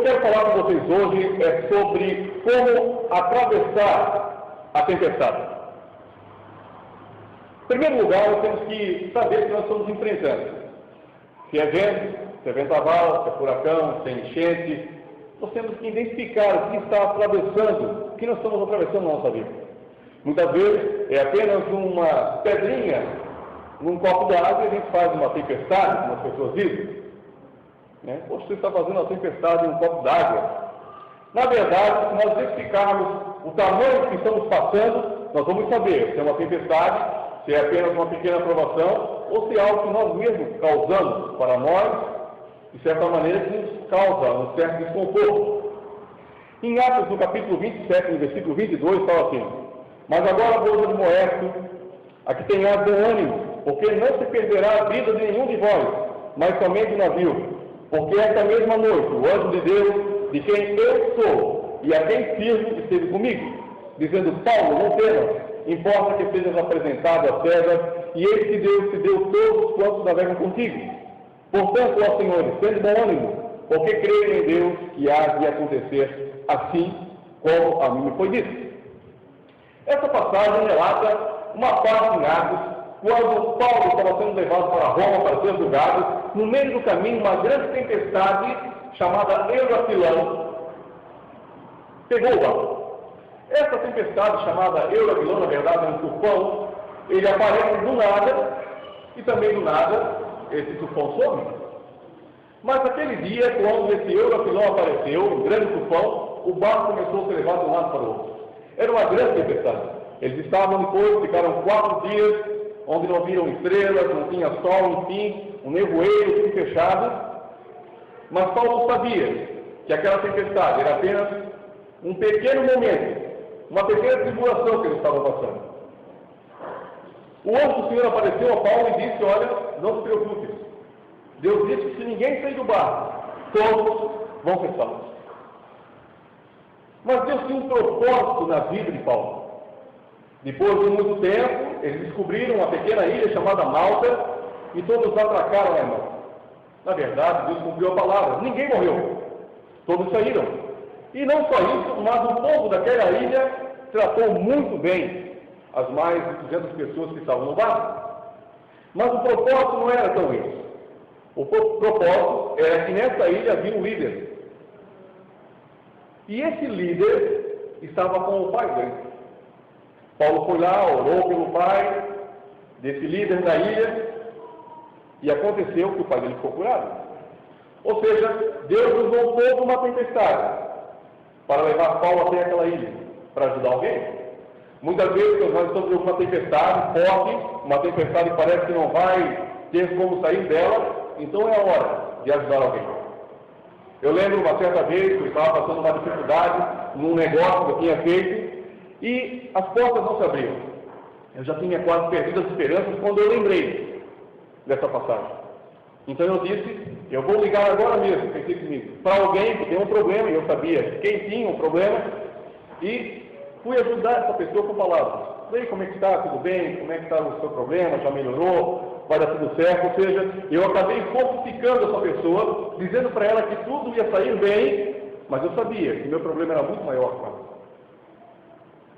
eu quero falar com vocês hoje é sobre como atravessar a tempestade. Em primeiro lugar, nós temos que saber que nós estamos enfrentando. Se é vento, se é vendaval, se é furacão, se é enchente, nós temos que identificar o que está atravessando, o que nós estamos atravessando na nossa vida. Muitas vezes é apenas uma pedrinha num copo d'água e a gente faz uma tempestade, como as pessoas dizem. Poxa, você está fazendo uma tempestade em um copo d'água. Na verdade, se nós identificarmos o tamanho que estamos passando, nós vamos saber se é uma tempestade, se é apenas uma pequena provação, ou se é algo que nós mesmos causamos para nós, de certa maneira, que nos causa um certo desconforto. Em Atos, no capítulo 27, no versículo 22, fala assim: mas agora vos admoesto a que tenhais bom ânimo, porque não se perderá a vida de nenhum de vós, mas somente o navio. Porque esta mesma noite, o anjo de Deus, de quem eu sou e a quem sirvo, esteve comigo, dizendo: Paulo, não temas, importa que sejas apresentado a César, e ele te deu todos quantos navegam contigo. Portanto, ó senhores, tende bom ânimo, porque creio em Deus que há de acontecer assim como a mim me foi dito. Essa passagem relata uma parte em Atos, quando Paulo estava sendo levado para Roma para ser julgado. No meio do caminho, uma grande tempestade chamada Euraquilão pegou o barco. Essa tempestade chamada Euraquilão, na verdade, é um tufão. Ele aparece do nada e também do nada esse tufão some. Mas aquele dia, quando esse Euraquilão apareceu, um grande tufão, o barco começou a ser levado de um lado para o outro. Era uma grande tempestade. Eles estavam depois, ficaram 4 dias, onde não viram estrelas, não tinha sol, enfim, um nevoeiro, tudo fechado. Mas Paulo sabia que aquela tempestade era apenas um pequeno momento, uma pequena tribulação que eles estavam passando. O anjo do Senhor apareceu a Paulo e disse: olha, não se preocupe. Deus disse que se ninguém sair do barco, todos vão ser salvos. Mas Deus tinha um propósito na vida de Paulo. Depois de muito tempo, eles descobriram uma pequena ilha chamada Malta e todos atracaram a Malta. Na verdade, Deus cumpriu a palavra. Ninguém morreu. Todos saíram. E não só isso, mas o povo daquela ilha tratou muito bem as mais de 200 pessoas que estavam no barco. Mas o propósito não era tão isso. O propósito era que nessa ilha havia um líder. E esse líder estava com o pai dele. Paulo foi lá, orou pelo pai desse líder da ilha, e aconteceu que o pai dele ficou curado. Ou seja, Deus usou toda uma tempestade para levar Paulo até aquela ilha, para ajudar alguém. Muitas vezes nós estamos em uma tempestade forte, uma tempestade que parece que não vai ter como sair dela, então é a hora de ajudar alguém. Eu lembro uma certa vez que eu estava passando uma dificuldade num negócio que eu tinha feito, e as portas não se abriam. Eu já tinha quase perdido as esperanças quando eu lembrei dessa passagem. Então eu disse: eu vou ligar agora mesmo, pensei comigo, para alguém que tem um problema, e eu sabia quem tinha um problema, e fui ajudar essa pessoa com palavras. E aí, como é que está? Tudo bem? Como é que está o seu problema? Já melhorou? Vai dar tudo certo? Ou seja, eu acabei fortificando essa pessoa, dizendo para ela que tudo ia sair bem, mas eu sabia que meu problema era muito maior com ela.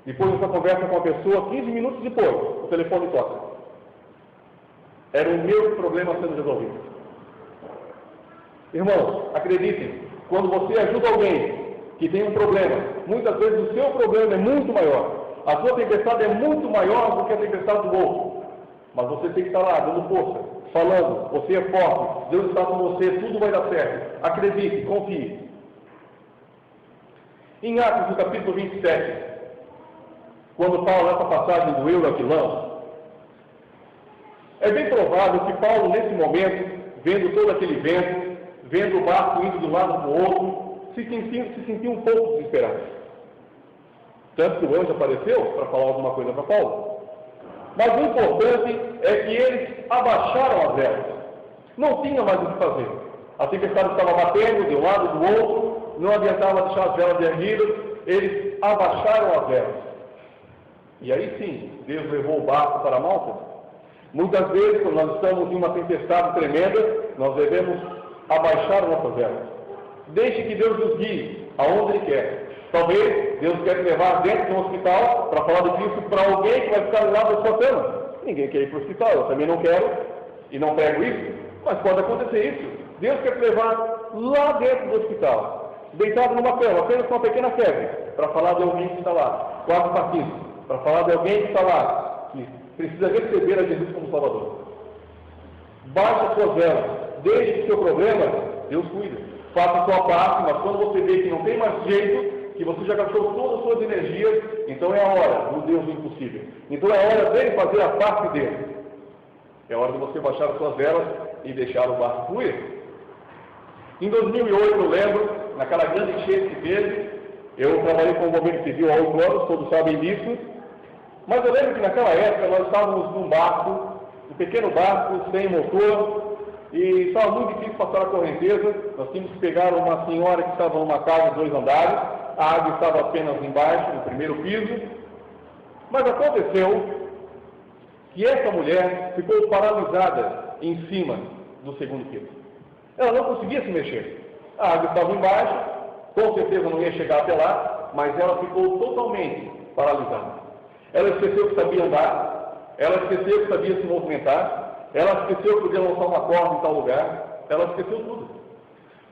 Depois dessa conversa com a pessoa, 15 minutos depois, o telefone toca. Era o meu problema sendo resolvido. Irmãos, acreditem, quando você ajuda alguém que tem um problema, muitas vezes o seu problema é muito maior. A sua tempestade é muito maior do que a tempestade do outro. Mas você tem que estar lá, dando força, falando: você é forte, Deus está com você, tudo vai dar certo. Acredite, confie. Em Atos, no capítulo 27, quando fala essa passagem do Euraquilão, é bem provável que Paulo, nesse momento, vendo todo aquele vento, vendo o barco indo de um lado para o outro, se sentiu um pouco desesperado. Tanto que o anjo apareceu para falar alguma coisa para Paulo. Mas o importante é que eles abaixaram as velas. Não tinha mais o que fazer. A tempestade estava batendo de um lado e do outro, não adiantava deixar as velas erguidas, eles abaixaram as velas. E aí sim, Deus levou o barco para Malta. Muitas vezes, quando nós estamos em uma tempestade tremenda, nós devemos abaixar nossas velas. Deixe que Deus nos guie aonde Ele quer. Talvez Deus quer te levar dentro de um hospital para falar de Cristo para alguém que vai ficar lá da sua cama. Ninguém quer ir para o hospital, eu também não quero e não prego isso, mas pode acontecer isso. Deus quer te levar lá dentro do hospital, deitado numa cama, apenas com uma pequena febre, para falar de alguém que está lá, 4 patinhos, para falar de alguém que está lá, que precisa receber a Jesus como Salvador. Baixe as suas velas, deixe que o seu problema, Deus cuida. Faça a sua parte, mas quando você vê que não tem mais jeito, que você já gastou todas as suas energias, então é a hora do Deus do impossível. Então é a hora dele fazer a parte dele. É a hora de você baixar as suas velas e deixar o barco fluir. Em 2008, eu lembro, naquela grande enchente que teve, eu trabalhei com o governo civil há 8 anos, todos sabem disso, mas eu lembro que naquela época nós estávamos num barco, um pequeno barco, sem motor, e estava muito difícil passar a correnteza. Nós tínhamos que pegar uma senhora que estava numa casa de 2 andares, a água estava apenas embaixo, no primeiro piso, mas aconteceu que essa mulher ficou paralisada em cima do segundo piso. Ela não conseguia se mexer. A água estava embaixo, com certeza não ia chegar até lá, mas ela ficou totalmente paralisada. Ela esqueceu que sabia andar, ela esqueceu que sabia se movimentar, ela esqueceu que podia lançar uma corda em tal lugar, ela esqueceu tudo.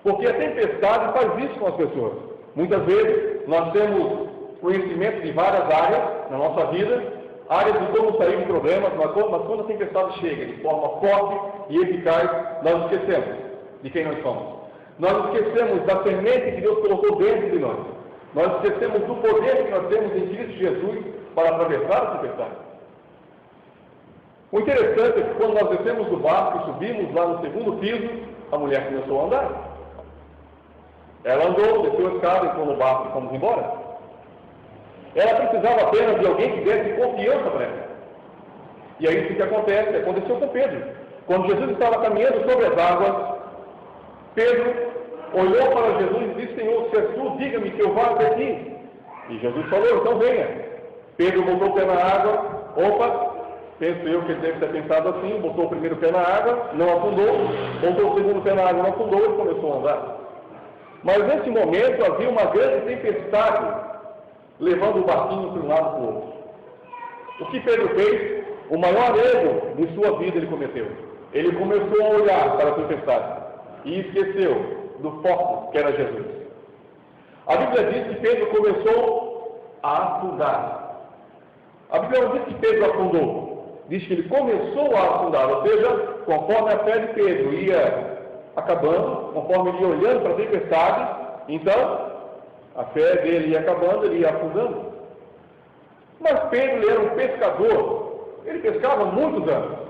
Porque a tempestade faz isso com as pessoas. Muitas vezes nós temos conhecimento de várias áreas na nossa vida, áreas de como sair de problemas, mas quando a tempestade chega de forma forte e eficaz, nós esquecemos de quem nós somos. Nós esquecemos da semente que Deus colocou dentro de nós. Nós esquecemos do poder que nós temos em Cristo Jesus para atravessar a tempestade. O interessante é que quando nós descemos do barco e subimos lá no segundo piso, a mulher começou a andar. Ela andou, desceu a escada, entrou no barco e fomos embora. Ela precisava apenas de alguém que desse confiança para ela. E é isso que acontece, aconteceu com Pedro. Quando Jesus estava caminhando sobre as águas, Pedro olhou para Jesus e disse: Senhor, se és tu, diga-me que eu vá até ti. E Jesus falou: então venha. Pedro botou o pé na água, opa, penso eu que ele deve ter pensado assim, botou o primeiro pé na água, não afundou, botou o segundo pé na água, não afundou e começou a andar. Mas nesse momento havia uma grande tempestade, levando o barquinho para um lado para o outro. O que Pedro fez? O maior erro de sua vida ele cometeu. Ele começou a olhar para a tempestade e esqueceu do foco que era Jesus. A Bíblia diz que Pedro começou a afundar. A Bíblia não diz que Pedro afundou, diz que ele começou a afundar, ou seja, conforme a fé de Pedro ia acabando, conforme ele ia olhando para a tempestade, então a fé dele ia acabando, ele ia afundando. Mas Pedro ele era um pescador, ele pescava há muitos anos.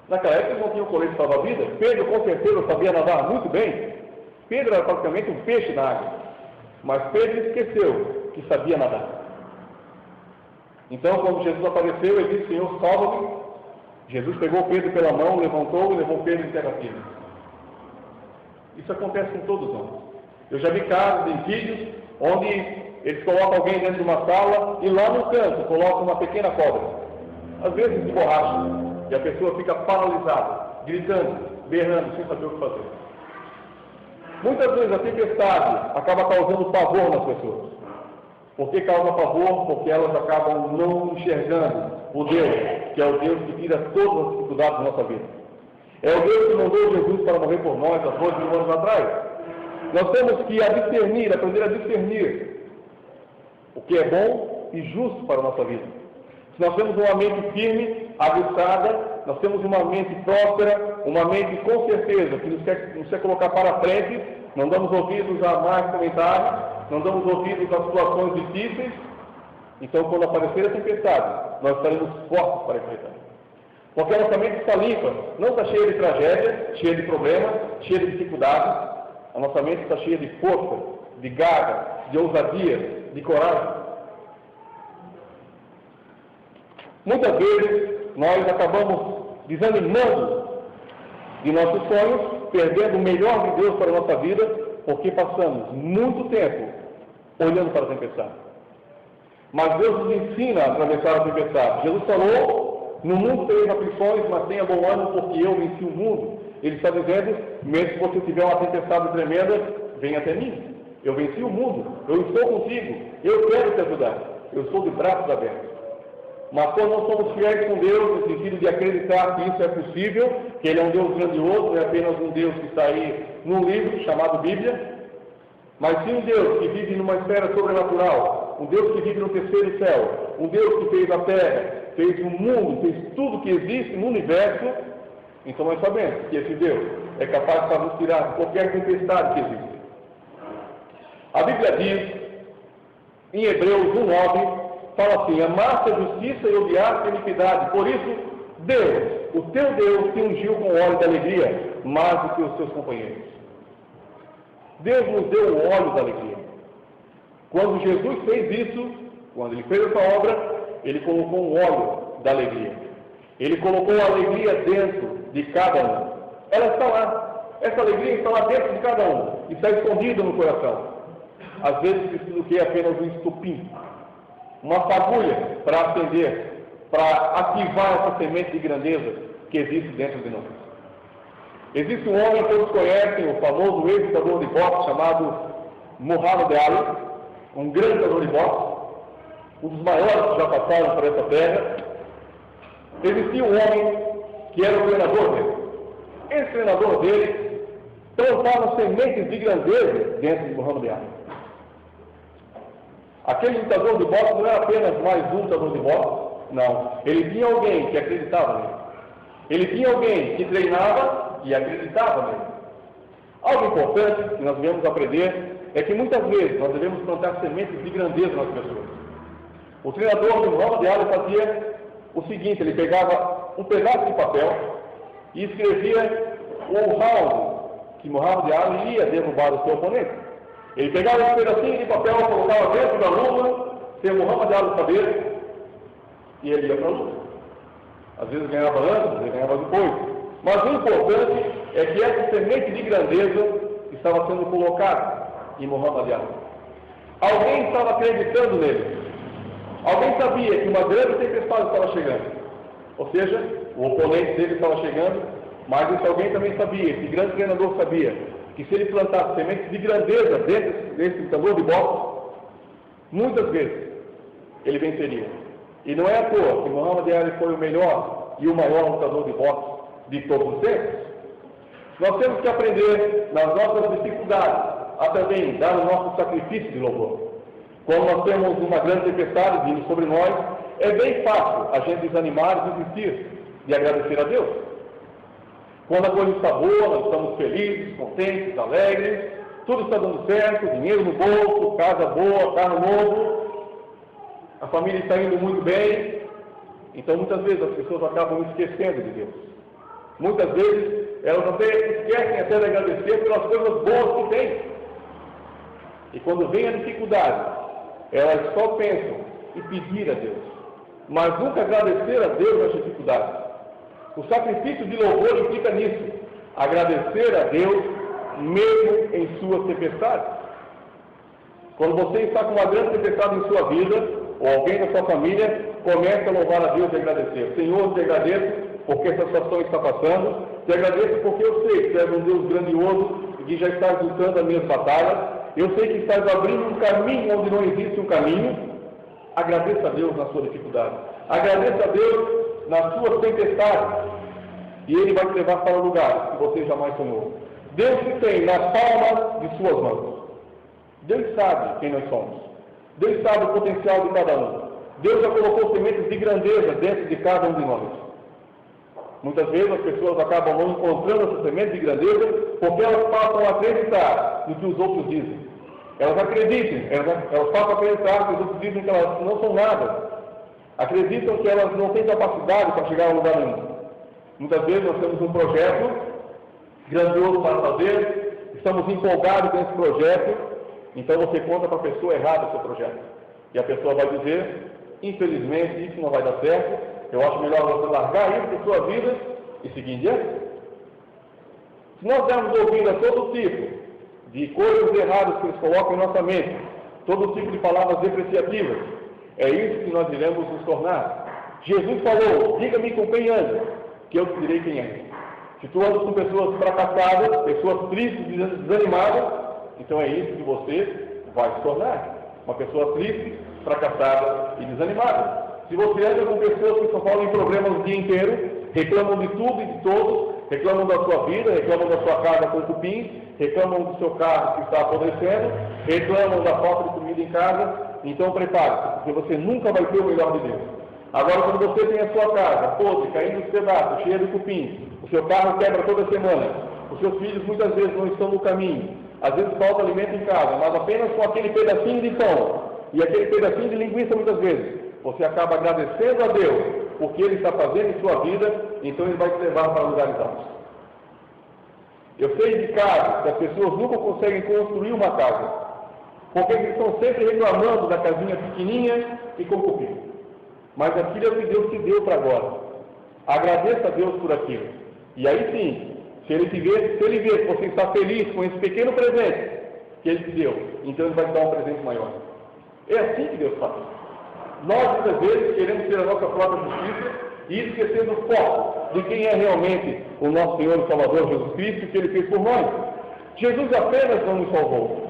Naquela época ele não tinha o colete salva-vidas. Pedro com certeza sabia nadar muito bem. Pedro era praticamente um peixe na água. Mas Pedro esqueceu que sabia nadar. Então quando Jesus apareceu, ele disse: Senhor, salva-me. Jesus pegou Pedro pela mão, levantou e levou Pedro em terra firme. Isso acontece com todos nós. Eu já vi casos em vídeos onde eles colocam alguém dentro de uma sala e lá no canto colocam uma pequena cobra, às vezes de borracha, e a pessoa fica paralisada, gritando, berrando, sem saber o que fazer. Muitas vezes a tempestade acaba causando pavor nas pessoas. Por que causa pavor? Porque elas acabam não enxergando o Deus, que é o Deus que tira todas as dificuldades da nossa vida. É o Deus que mandou Jesus para morrer por nós há 2.000 anos atrás. Nós temos que aprender a discernir o que é bom e justo para a nossa vida. Se nós temos uma mente firme, aguçada, nós temos uma mente próspera, uma mente com certeza que nos quer colocar para frente, não damos ouvidos a mais comentários, não damos ouvidos a situações difíceis, então quando aparecer a tempestade, nós estaremos fortes para enfrentar. Porque a nossa mente está limpa, não está cheia de tragédias, cheia de problemas, cheia de dificuldades. A nossa mente está cheia de força, de garra, de ousadia, de coragem. Muitas vezes nós acabamos desanimando de nossos sonhos, perdendo o melhor de Deus para a nossa vida, porque passamos muito tempo olhando para a tempestade. Mas Deus nos ensina a atravessar a tempestade. Jesus falou: no mundo tereis aflições, mas tenha bom ânimo, porque eu venci o mundo. Ele está dizendo: mesmo que você tiver uma tempestade tremenda, vem até mim. Eu venci o mundo, eu estou contigo, eu quero te ajudar, eu estou de braços abertos. Mas quando não somos fiéis com Deus, no sentido de acreditar que isso é possível, que Ele é um Deus grandioso, não é apenas um Deus que está aí num livro chamado Bíblia, mas sim um Deus que vive numa esfera sobrenatural, um Deus que vive no terceiro céu, um Deus que fez a terra, fez o mundo, fez tudo que existe no universo. Então nós sabemos que esse Deus é capaz de nos tirar de qualquer tempestade que existe. A Bíblia diz, em Hebreus 1:9, fala assim: amaste a justiça e odiaste a iniquidade. Por isso, Deus, o teu Deus, te ungiu com óleo de alegria, mais do que os teus companheiros. Deus nos deu o óleo da alegria. Quando Jesus fez isso, quando Ele fez essa obra, Ele colocou um óleo da alegria. Ele colocou a alegria dentro de cada um. Ela está lá. Essa alegria está lá dentro de cada um. Está escondida no coração. Às vezes precisa do que é apenas um estupim, uma fagulha para acender, para ativar essa semente de grandeza que existe dentro de nós. Existe um homem que todos conhecem, o famoso ex-lutador de boxe chamado Muhammad Ali, um grande lutador de boxe, um dos maiores que já passaram por essa terra. Existia um homem que era o treinador dele. Esse treinador dele plantava sementes de grandeza dentro de Muhammad Ali. Aquele lutador de boxe não era apenas mais um lutador de boxe, não. Ele tinha alguém que acreditava nele. Ele tinha alguém que treinava e acreditava nele. Algo importante que nós devemos aprender é que muitas vezes nós devemos plantar sementes de grandeza nas pessoas. O treinador de Muhammad Ali fazia o seguinte: ele pegava um pedaço de papel e escrevia o round que Muhammad Ali ia derrubar o seu oponente. Ele pegava um pedacinho de papel, colocava dentro da luva, sem Muhammad Ali saber, e ele ia para a luta. Às vezes ganhava antes, às vezes ganhava depois. Mas o importante é que essa semente de grandeza estava sendo colocada em Muhammad Ali. Alguém estava acreditando nele. Alguém sabia que uma grande tempestade estava chegando. Ou seja, o oponente dele estava chegando, mas esse alguém também sabia, esse grande treinador sabia, que se ele plantasse sementes de grandeza dentro desse lutador de boxe, muitas vezes ele venceria. E não é à toa que Muhammad Ali foi o melhor e o maior lutador de boxe de todos os tempos. Nós temos que aprender nas nossas dificuldades a também dar o nosso sacrifício de louvor. Quando nós temos uma grande tempestade vindo sobre nós, é bem fácil a gente desanimar e desistir de agradecer a Deus. Quando a coisa está boa, nós estamos felizes, contentes, alegres, tudo está dando certo, dinheiro no bolso, casa boa, carro novo, a família está indo muito bem. Então muitas vezes as pessoas acabam esquecendo de Deus. Muitas vezes elas até esquecem até de agradecer pelas coisas boas que têm. E quando vem a dificuldade, elas só pensam em pedir a Deus, mas nunca agradecer a Deus nas dificuldades. O sacrifício de louvor implica nisso, agradecer a Deus mesmo em suas tempestades. Quando você está com uma grande tempestade em sua vida, ou alguém da sua família, comece a louvar a Deus e agradecer. Senhor, te agradeço porque essa situação está passando, te agradeço porque eu sei que tu és um Deus grandioso e que já estás lutando as minhas batalhas, eu sei que estás abrindo um caminho onde não existe um caminho. Agradeça a Deus na sua dificuldade, agradeça a Deus nas suas tempestades, e Ele vai te levar para lugares que você jamais sonhou. Deus te tem nas palmas de suas mãos. Deus sabe quem nós somos. Deus sabe o potencial de cada um. Deus já colocou sementes de grandeza dentro de cada um de nós. Muitas vezes as pessoas acabam não encontrando essa semente de grandeza porque elas passam a acreditar no que os outros dizem. Elas acreditam, elas passam a acreditar que os outros dizem que elas não são nada. Acreditam que elas não têm capacidade para chegar a lugar nenhum. Muitas vezes nós temos um projeto grandioso para fazer, estamos empolgados com esse projeto, então você conta para a pessoa errada o seu projeto. E a pessoa vai dizer: infelizmente isso não vai dar certo, eu acho melhor você largar isso da sua vida e seguir em diante. Se nós dermos ouvido a todo tipo de coisas erradas que eles colocam em nossa mente, todo tipo de palavras depreciativas, é isso que nós iremos nos tornar. Jesus falou: diga-me com quem anda, que eu te direi quem é. Se tu andas com pessoas fracassadas, pessoas tristes, desanimadas, Então é isso que você vai se tornar. Uma pessoa triste, fracassada e desanimada. Se você anda com pessoas que só falam em problemas o dia inteiro, reclamam de tudo e de todos, reclamam da sua vida, reclamam da sua casa com cupins, reclamam do seu carro que está apodrecendo, reclamam da falta de comida em casa, então prepare-se, porque você nunca vai ter o melhor de Deus. Agora, quando você tem a sua casa podre, caindo nos pedaços, cheia de cupins, o seu carro quebra toda semana, os seus filhos muitas vezes não estão no caminho, às vezes falta alimento em casa, mas apenas com aquele pedacinho de pão e aquele pedacinho de linguiça muitas vezes, você acaba agradecendo a Deus porque Ele está fazendo em sua vida, então Ele vai te levar para lugares altos. Eu sei de casos que as pessoas nunca conseguem construir uma casa, porque eles estão sempre reclamando da casinha pequenininha e com cupim. Mas aquilo é o que Deus te deu para agora. Agradeça a Deus por aquilo. E aí sim, se Ele vê que você está feliz com esse pequeno presente que Ele te deu, então Ele vai te dar um presente maior. É assim que Deus faz. Nós, muitas vezes, queremos ter a nossa própria justiça e esquecendo o foco de quem é realmente o nosso Senhor e Salvador Jesus Cristo, que Ele fez por nós. Jesus apenas não nos salvou.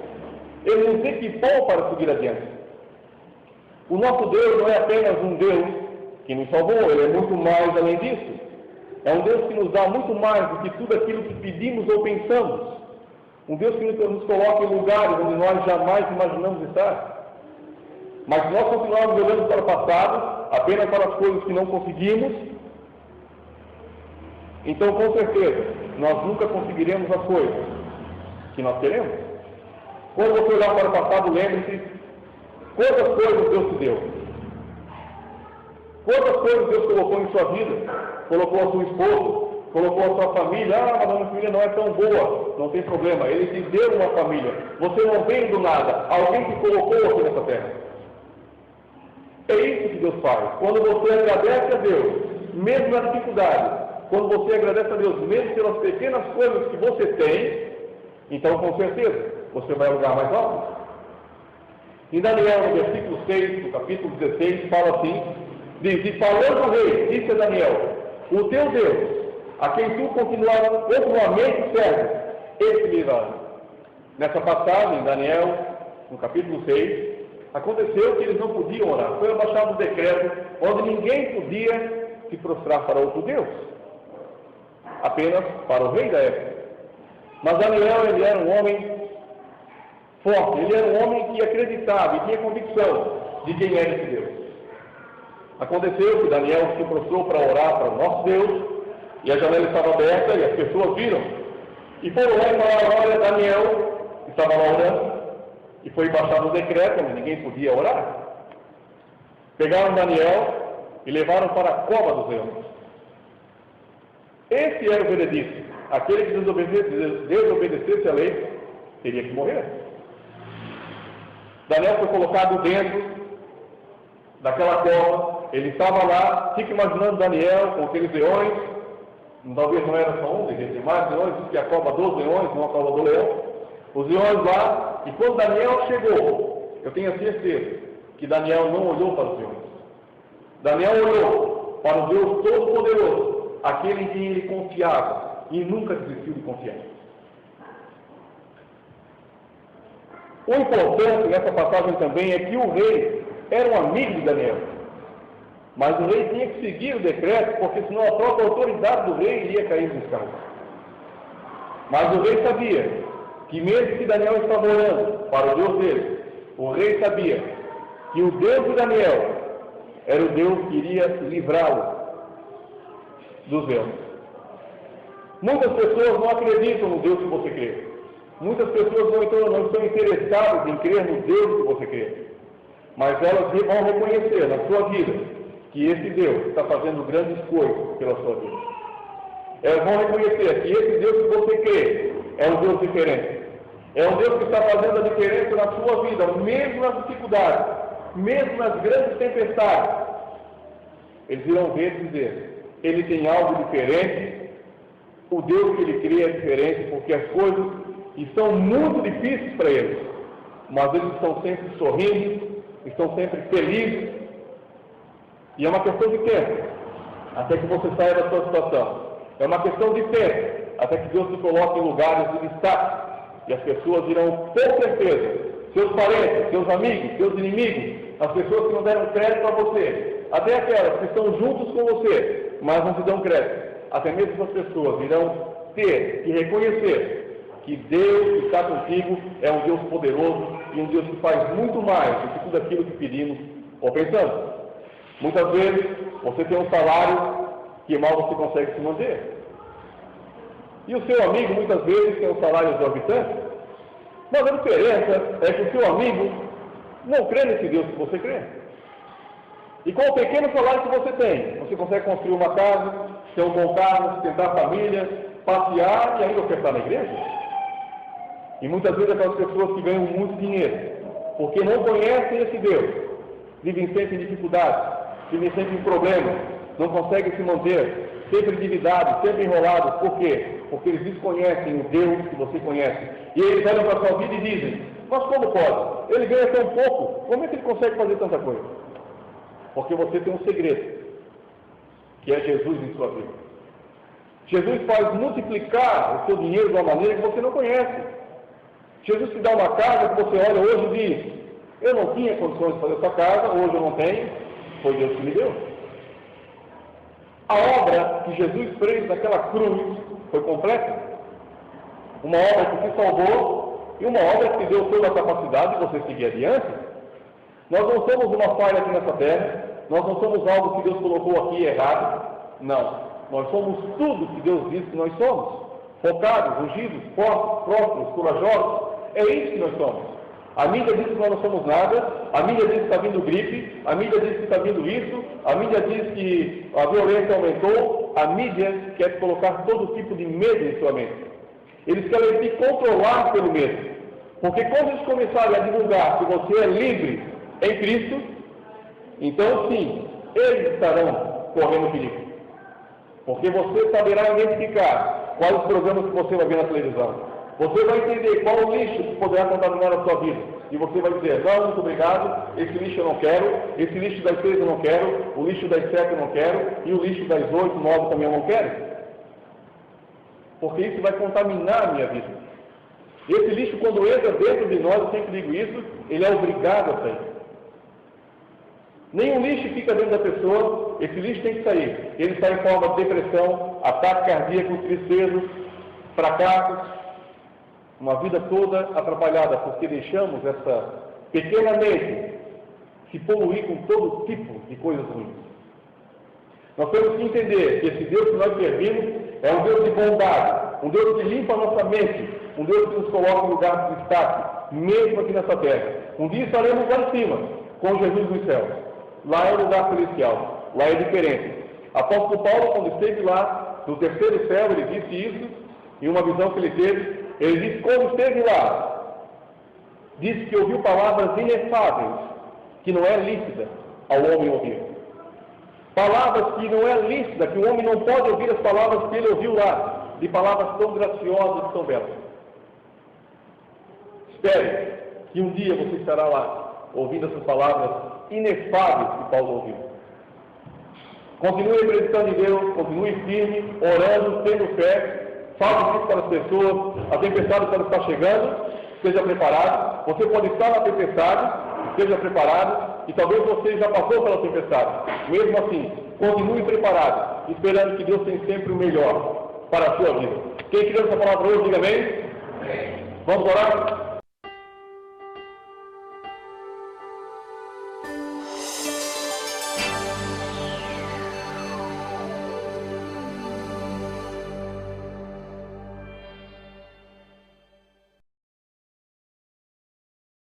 Ele nos equipou para seguir adiante. O nosso Deus não é apenas um Deus que nos salvou, Ele é muito mais além disso. É um Deus que nos dá muito mais do que tudo aquilo que pedimos ou pensamos. Um Deus que nos coloca em lugares onde nós jamais imaginamos estar. Mas se nós continuarmos olhando para o passado, apenas para as coisas que não conseguimos, então com certeza nós nunca conseguiremos as coisas que nós queremos. Quando você olhar para o passado, lembre-se quantas coisas Deus te deu. Quantas coisas Deus colocou em sua vida, colocou a sua esposa, colocou a sua família. Ah, mas a minha família não é tão boa. Não tem problema, Ele te deu uma família. Você não veio do nada, alguém te colocou aqui nessa terra. É isso que Deus faz. Quando você agradece a Deus, mesmo na dificuldade, quando você agradece a Deus, mesmo pelas pequenas coisas que você tem, então com certeza você vai ao lugar mais alto. Em Daniel, no versículo 6, no capítulo 16, fala assim, diz, e falando o rei, disse a Daniel, o teu Deus, a quem tu continuamente serves, esse me livrará. Nessa passagem, em Daniel, no capítulo 6, aconteceu que eles não podiam orar. Foi abaixado um decreto onde ninguém podia se prostrar para outro Deus, apenas para o rei da época. Mas Daniel, ele era um homem forte, ele era um homem que acreditava e tinha convicção de quem era esse Deus. Aconteceu que Daniel se prostrou para orar para o nosso Deus, e a janela estava aberta e as pessoas viram. E foram lá e falaram, olha, Daniel estava lá orando, e foi baixado um decreto onde ninguém podia orar. Pegaram Daniel e levaram para a cova dos leões. Esse era o veredito. Aquele que desobedecesse a lei teria que morrer. Daniel foi colocado dentro daquela cova. Ele estava lá, fica imaginando Daniel com aqueles leões. Talvez não era só um, devia ter mais leões, que a cova dos leões, não a cova do leão. Os leões lá, e quando Daniel chegou, eu tenho a certeza que Daniel não olhou para os leões. Daniel olhou para o Deus Todo-Poderoso, aquele em quem ele confiava, e nunca desistiu de confiar. O importante nessa passagem também é que o rei era um amigo de Daniel. Mas o rei tinha que seguir o decreto, porque senão a própria autoridade do rei iria cair nos carros. Mas o rei sabia que mesmo que Daniel estava orando para o Deus dele, o rei sabia que o Deus de Daniel era o Deus que iria livrá-lo dos leões. Muitas pessoas não acreditam no Deus que você crê. Muitas pessoas não estão interessadas em crer no Deus que você crê. Mas elas vão reconhecer na sua vida que esse Deus está fazendo grandes coisas pela sua vida. Elas vão reconhecer que esse Deus que você crê é um Deus diferente. É um Deus que está fazendo a diferença na sua vida, mesmo nas dificuldades, mesmo nas grandes tempestades. Eles irão ver e dizer, Ele tem algo diferente, o Deus que Ele cria é diferente, porque as coisas estão muito difíceis para eles, mas eles estão sempre sorrindo, estão sempre felizes, e é uma questão de tempo, até que você saia da sua situação. É uma questão de tempo, até que Deus te coloque em lugares de destaque. E as pessoas irão, com certeza, seus parentes, seus amigos, seus inimigos, as pessoas que não deram crédito a você, até aquelas que estão juntos com você, mas não te dão crédito, até mesmo essas pessoas irão ter que reconhecer que Deus que está contigo é um Deus poderoso e um Deus que faz muito mais do que tudo aquilo que pedimos ou pensamos. Muitas vezes você tem um salário que mal você consegue se manter. E o seu amigo muitas vezes tem um salário exorbitante. Mas a diferença é que o seu amigo não crê nesse Deus que você crê. E com o pequeno salário que você tem, você consegue construir uma casa, ter um bom carro, sustentar a família, passear e ainda ofertar na igreja. E muitas vezes aquelas pessoas que ganham muito dinheiro, porque não conhecem esse Deus, vivem sempre em dificuldades, vivem sempre em problemas, não conseguem se manter, sempre endividados, sempre enrolados. Por quê? Porque eles desconhecem o Deus que você conhece. E eles olham para a sua vida e dizem: mas como pode? Ele ganha tão pouco, como é que ele consegue fazer tanta coisa? Porque você tem um segredo, que é Jesus em sua vida. Jesus faz multiplicar o seu dinheiro de uma maneira que você não conhece. Jesus te dá uma casa que você olha hoje e diz: eu não tinha condições de fazer essa casa, hoje eu não tenho, foi Deus que me deu. A obra que Jesus fez naquela cruz foi completa. Uma obra que te salvou e uma obra que te deu toda a capacidade de você seguir adiante. Nós não somos uma falha aqui nessa terra, nós não somos algo que Deus colocou aqui errado. Não, nós somos tudo que Deus diz que nós somos. Focados, ungidos, fortes, prósperos, corajosos. É isso que nós somos. A mídia diz que nós não somos nada, a mídia diz que está vindo gripe, a mídia diz que está vindo isso, a mídia diz que a violência aumentou, a mídia quer colocar todo tipo de medo em sua mente. Eles querem te controlar pelo medo. Porque quando eles começarem a divulgar que você é livre em Cristo, então sim, eles estarão correndo perigo. Porque você saberá identificar quais os programas que você vai ver na televisão. Você vai entender qual o lixo que poderá contaminar a sua vida. E você vai dizer: não, muito obrigado, esse lixo eu não quero, esse lixo das 6 eu não quero, o lixo das 7 eu não quero, e o lixo das 8, 9 também eu não quero. Porque isso vai contaminar a minha vida. Esse lixo, quando entra dentro de nós, eu sempre digo isso, ele é obrigado a sair. Nenhum lixo fica dentro da pessoa, esse lixo tem que sair. Ele sai em forma de depressão, ataque cardíaco, tristeza, fracassos, uma vida toda atrapalhada, porque deixamos essa pequena mente se poluir com todo tipo de coisas ruins. Nós temos que entender que esse Deus que nós servimos é um Deus de bondade, um Deus que limpa a nossa mente, um Deus que nos coloca em lugar de destaque, mesmo aqui nessa terra. Um dia estaremos lá em cima, com Jesus nos céus. Lá é um lugar celestial, lá é diferente. Apóstolo Paulo, quando esteve lá, no terceiro céu, ele disse isso, em uma visão que ele teve. Ele disse, quando esteve lá, disse que ouviu palavras inefáveis, que não é lícita ao homem ouvir. Palavras que não é lícita, que o homem não pode ouvir as palavras que ele ouviu lá, de palavras tão graciosas e tão belas. Espere que um dia você estará lá, ouvindo essas palavras inefáveis que Paulo ouviu. Continue acreditando em Deus, continue firme, orando, tendo fé. Fale isso para as pessoas, a tempestade pode estar chegando, esteja preparado. Você pode estar na tempestade, esteja preparado, e talvez você já passou pela tempestade. Mesmo assim, continue preparado, esperando que Deus tem sempre o melhor para a sua vida. Quem criou essa palavra hoje, diga amém. Vamos orar?